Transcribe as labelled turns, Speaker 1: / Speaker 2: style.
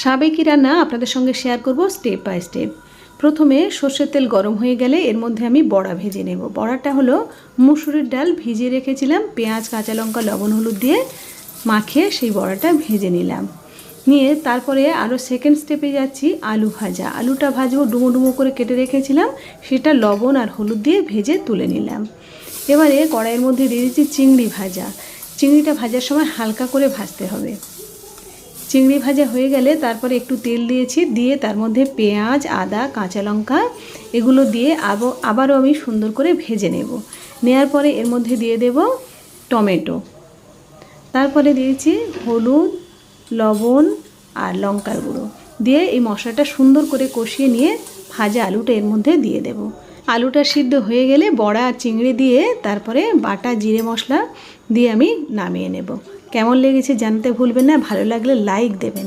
Speaker 1: সাবেকি রান্না আপনাদের সঙ্গে শেয়ার করব স্টেপ বাই স্টেপ। প্রথমে সর্ষের তেল গরম হয়ে গেলে এর মধ্যে আমি বড়া ভেজে নেব। বড়াটা হলো মুসুরির ডাল ভিজিয়ে রেখেছিলাম, পেঁয়াজ কাঁচা লঙ্কা লবণ হলুদ দিয়ে মাখিয়ে সেই বড়াটা ভেজে নিলাম। নিয়ে তারপরে আরও সেকেন্ড স্টেপে যাচ্ছি, আলু ভাজা। আলুটা ভাজবো, ডুমো ডুমো করে কেটে রেখেছিলাম, সেটা লবণ আর হলুদ দিয়ে ভেজে তুলে নিলাম। এবারে কড়াইয়ের মধ্যে দিয়ে দিচ্ছি চিংড়ি ভাজা। চিংড়িটা ভাজার সময় হালকা করে ভাজতে হবে। চিংড়ি ভাজা হয়ে গেলে তারপরে একটু তেল দিয়েছি, দিয়ে তার মধ্যে পেঁয়াজ আদা কাঁচা লঙ্কা এগুলো দিয়ে আবারও আমি সুন্দর করে ভেজে নেব। নেওয়ার পরে এর মধ্যে দিয়ে দেব টমেটো, তারপরে দিয়েছি হলুদ লবণ আর লঙ্কার গুঁড়ো দিয়ে এই মশলাটা সুন্দর করে কষিয়ে নিয়ে ভাজা আলুটা এর মধ্যে দিয়ে দেব। আলুটা সিদ্ধ হয়ে গেলে বড়া আর চিংড়ি দিয়ে তারপরে বাটা জিরে মশলা দিয়ে আমি নামিয়ে নেব। কেমন লেগেছে জানতে ভুলবেন না, ভালো লাগলে লাইক দেবেন।